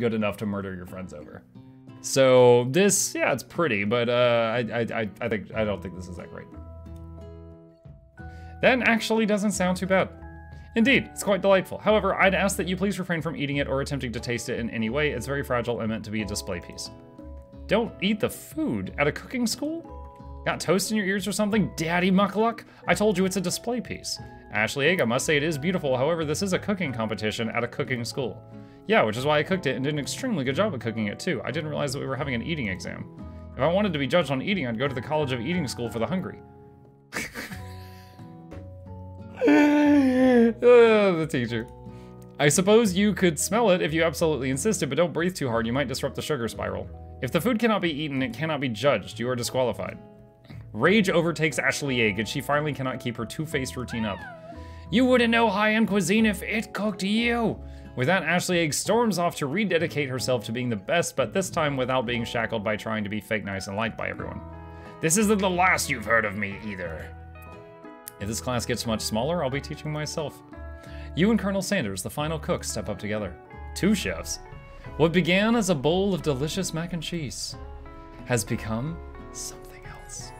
good enough to murder your friends over. So this, yeah, it's pretty, but I don't think this is that great. That actually doesn't sound too bad. Indeed, it's quite delightful. However, I'd ask that you please refrain from eating it or attempting to taste it in any way. It's very fragile and meant to be a display piece. Don't eat the food at a cooking school? Got toast in your ears or something, Daddy Mukluk? I told you it's a display piece. Ashley Egg, I must say it is beautiful. However, this is a cooking competition at a cooking school. Yeah, which is why I cooked it and did an extremely good job at cooking it too. I didn't realize that we were having an eating exam. If I wanted to be judged on eating, I'd go to the College of Eating School for the Hungry. The teacher. I suppose you could smell it if you absolutely insisted, but don't breathe too hard. You might disrupt the sugar spiral. If the food cannot be eaten, it cannot be judged. You are disqualified. Rage overtakes Ashley Egg, and she finally cannot keep her two-faced routine up. You wouldn't know high-end cuisine if it cooked you. With that, Ashley Egg storms off to rededicate herself to being the best, but this time without being shackled by trying to be fake nice and liked by everyone. This isn't the last you've heard of me, either. If this class gets much smaller, I'll be teaching myself. You and Colonel Sanders, the final cook, step up together. Two chefs. What began as a bowl of delicious mac and cheese has become something else.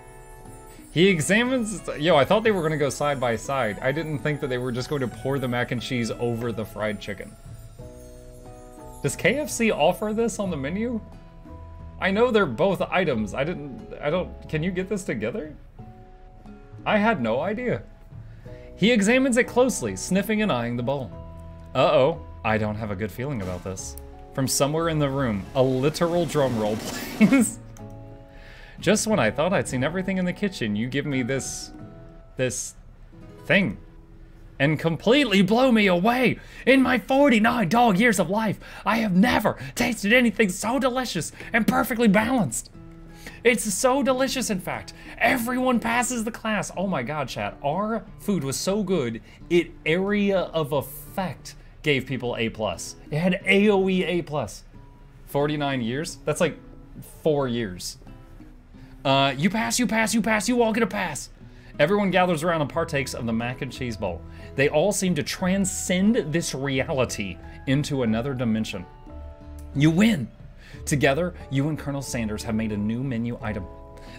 He examines... Yo, I thought they were going to go side by side. I didn't think that they were just going to pour the mac and cheese over the fried chicken. Does KFC offer this on the menu? I know they're both items. Can you get this together? I had no idea. He examines it closely, sniffing and eyeing the bowl. Uh-oh, I don't have a good feeling about this. From somewhere in the room, a literal drum roll, please. Just when I thought I'd seen everything in the kitchen, you give me this thing. And completely blow me away. In my 49 dog years of life, I have never tasted anything so delicious and perfectly balanced. It's so delicious, in fact. Everyone passes the class. Oh my God, chat. Our food was so good, it area of effect gave people A+. It had AOE A+. 49 years? That's like 4 years. You pass, you pass, you pass, you all get a pass. Everyone gathers around and partakes of the mac and cheese bowl. They all seem to transcend this reality into another dimension. You win. Together, you and Colonel Sanders have made a new menu item.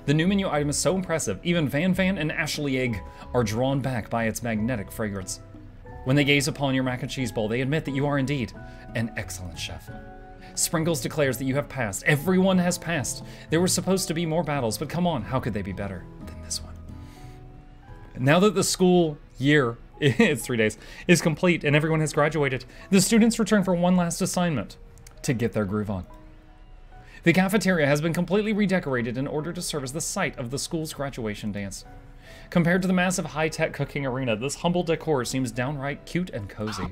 The new menu item is so impressive, even Van Van and Ashley Egg are drawn back by its magnetic fragrance. When they gaze upon your mac and cheese bowl, they admit that you are indeed an excellent chef. Sprinkles declares that you have passed. Everyone has passed. There were supposed to be more battles, but come on, how could they be better than this one? Now that the school year, it's 3 days, is complete and everyone has graduated, the students return for one last assignment, to get their groove on. The cafeteria has been completely redecorated in order to serve as the site of the school's graduation dance. Compared to the massive high-tech cooking arena, this humble decor seems downright cute and cozy.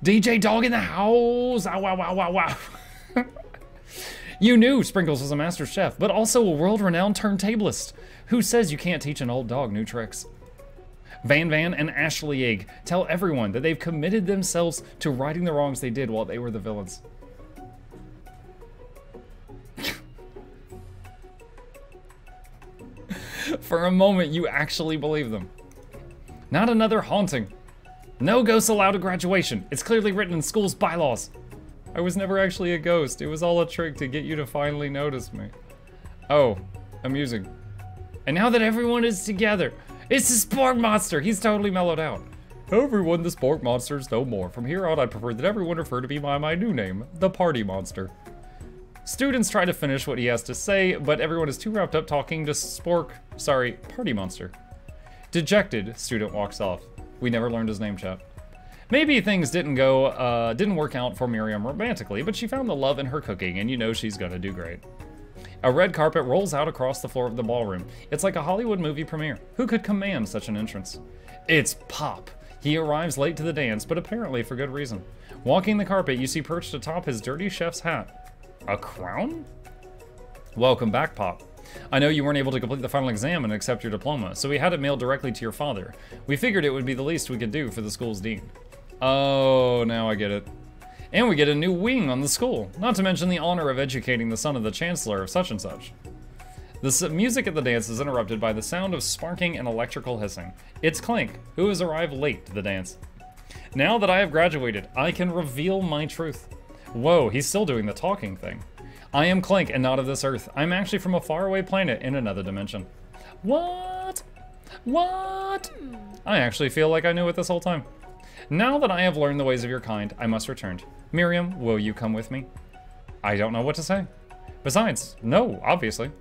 DJ Dog in the house! Ow, wow, wow, wow, wow. You knew Sprinkles was a master chef, but also a world-renowned turntablist. Who says you can't teach an old dog new tricks? Van Van and Ashley Egg tell everyone that they've committed themselves to righting the wrongs they did while they were the villains. For a moment, you actually believe them. Not another haunting. No ghosts allowed at graduation. It's clearly written in school's bylaws. I was never actually a ghost. It was all a trick to get you to finally notice me. Oh, amusing. And now that everyone is together, it's the Spork Monster. He's totally mellowed out. Everyone, the Spork Monster's no more. From here on, I prefer that everyone refer to me by my new name, the Party Monster. Students try to finish what he has to say, but everyone is too wrapped up talking to Party Monster. Dejected, student walks off. We never learned his name, chat. Maybe things didn't work out for Miriam romantically, but she found the love in her cooking, and you know she's gonna do great. A red carpet rolls out across the floor of the ballroom. It's like a Hollywood movie premiere. Who could command such an entrance? It's Pop. He arrives late to the dance, but apparently for good reason. Walking the carpet, you see perched atop his dirty chef's hat. A crown? Welcome back, Pop. I know you weren't able to complete the final exam and accept your diploma, so we had it mailed directly to your father. We figured it would be the least we could do for the school's dean. Oh, now I get it. And we get a new wing on the school, not to mention the honor of educating the son of the chancellor of such and such. The music at the dance is interrupted by the sound of sparking and electrical hissing. It's Clink, who has arrived late to the dance. Now that I have graduated, I can reveal my truth. Whoa, he's still doing the talking thing. I am Clank and not of this earth. I'm actually from a faraway planet in another dimension. What? What? I actually feel like I knew it this whole time. Now that I have learned the ways of your kind, I must return. Miriam, will you come with me? I don't know what to say. Besides, no, obviously.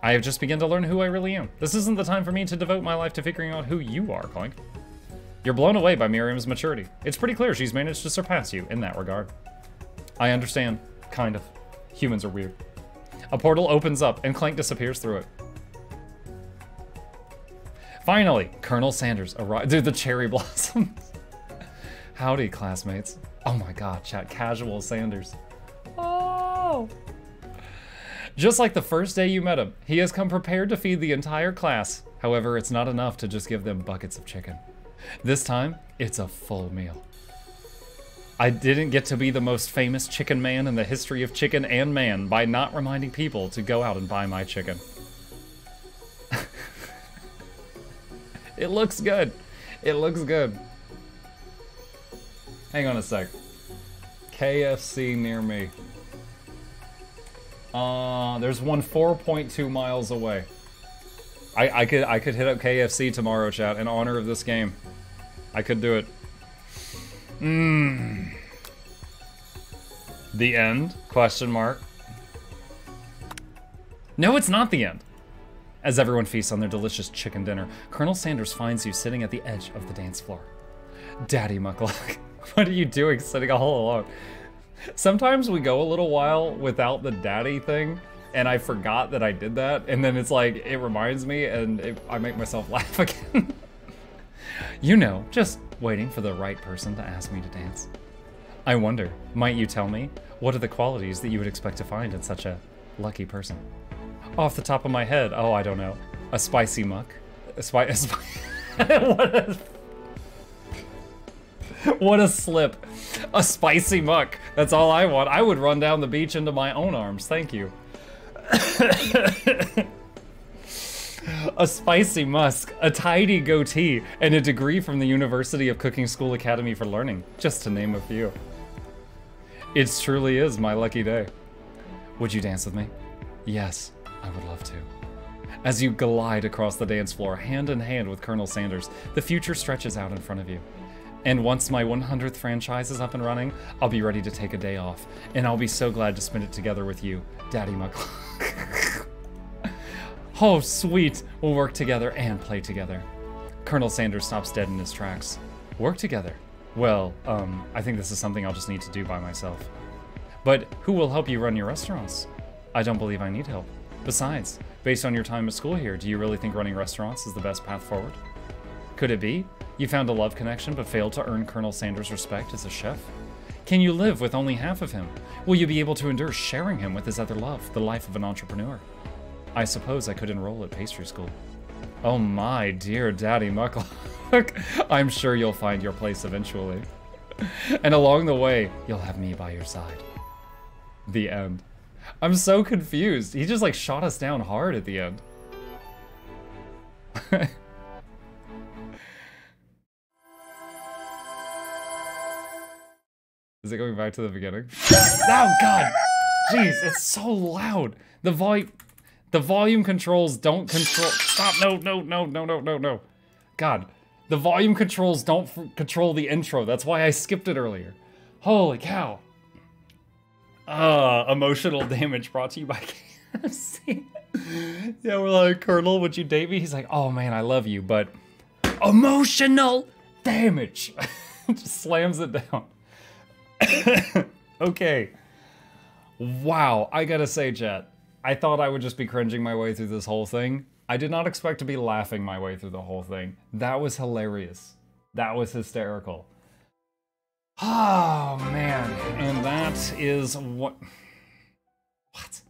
I have just begun to learn who I really am. This isn't the time for me to devote my life to figuring out who you are, Clank. You're blown away by Miriam's maturity. It's pretty clear she's managed to surpass you in that regard. I understand, kind of. Humans are weird. A portal opens up and Clank disappears through it. Finally, Colonel Sanders arrived. Dude, the cherry blossoms. Howdy, classmates. Oh my god, chat, casual Sanders. Oh. Just like the first day you met him, he has come prepared to feed the entire class. However, it's not enough to just give them buckets of chicken. This time, it's a full meal. I didn't get to be the most famous chicken man in the history of chicken and man by not reminding people to go out and buy my chicken. It looks good. It looks good. Hang on a sec. KFC near me. There's one 4.2 miles away. I could hit up KFC tomorrow, chat, in honor of this game. I could do it. The end? Question mark. No, it's not the end. As everyone feasts on their delicious chicken dinner, Colonel Sanders finds you sitting at the edge of the dance floor. Daddy Mukluk, what are you doing sitting all alone? Sometimes we go a little while without the daddy thing, and I forgot that I did that, and then it's like, it reminds me, and I make myself laugh again. You know, just waiting for the right person to ask me to dance. I wonder, might you tell me, what are the qualities that you would expect to find in such a lucky person? Off the top of my head, oh, I don't know. A spicy muck? What a slip. A spicy muck. That's all I want. I would run down the beach into my own arms. Thank you. A spicy musk, a tidy goatee, and a degree from the University of Cooking School Academy for Learning, just to name a few. It truly is my lucky day. Would you dance with me? Yes, I would love to. As you glide across the dance floor, hand in hand with Colonel Sanders, the future stretches out in front of you. And once my 100th franchise is up and running, I'll be ready to take a day off, and I'll be so glad to spend it together with you, Daddy Mukluk. Oh, sweet. We'll work together and play together. Colonel Sanders stops dead in his tracks. Work together? Well, I think this is something I'll just need to do by myself. But who will help you run your restaurants? I don't believe I need help. Besides, based on your time at school here, do you really think running restaurants is the best path forward? Could it be? You found a love connection but failed to earn Colonel Sanders' respect as a chef? Can you live with only half of him? Will you be able to endure sharing him with his other love, the life of an entrepreneur? I suppose I could enroll at pastry school. Oh my dear Daddy Mukluk, I'm sure you'll find your place eventually. And along the way, you'll have me by your side. The end. I'm so confused. He just like shot us down hard at the end. Is it going back to the beginning? Oh god! Jeez, it's so loud. The volume controls don't control. Stop! No. God, the volume controls don't control the intro. That's why I skipped it earlier. Holy cow! Emotional damage brought to you by KFC. Yeah, we're like, Colonel, would you date me? He's like, oh man, I love you, but emotional damage. Just slams it down. Okay. Wow, I gotta say, chat, I thought I would just be cringing my way through this whole thing. I did not expect to be laughing my way through the whole thing. That was hilarious. That was hysterical. Oh, man. And that is what... What?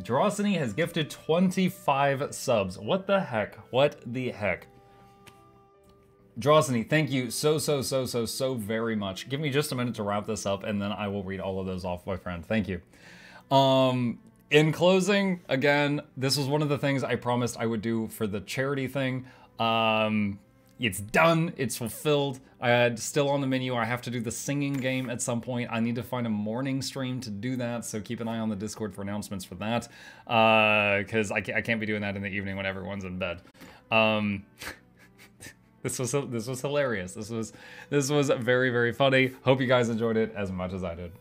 Drosiny has gifted 25 subs. What the heck? What the heck? Drosiny, thank you so very much. Give me just a minute to wrap this up, and then I will read all of those off, my friend. Thank you. In closing, again, this was one of the things I promised I would do for the charity thing. It's done. It's fulfilled. Still on the menu. I have to do the singing game at some point. I need to find a morning stream to do that, so keep an eye on the Discord for announcements for that. Because I can't be doing that in the evening when everyone's in bed. This was hilarious. This was very, very funny. Hope you guys enjoyed it as much as I did.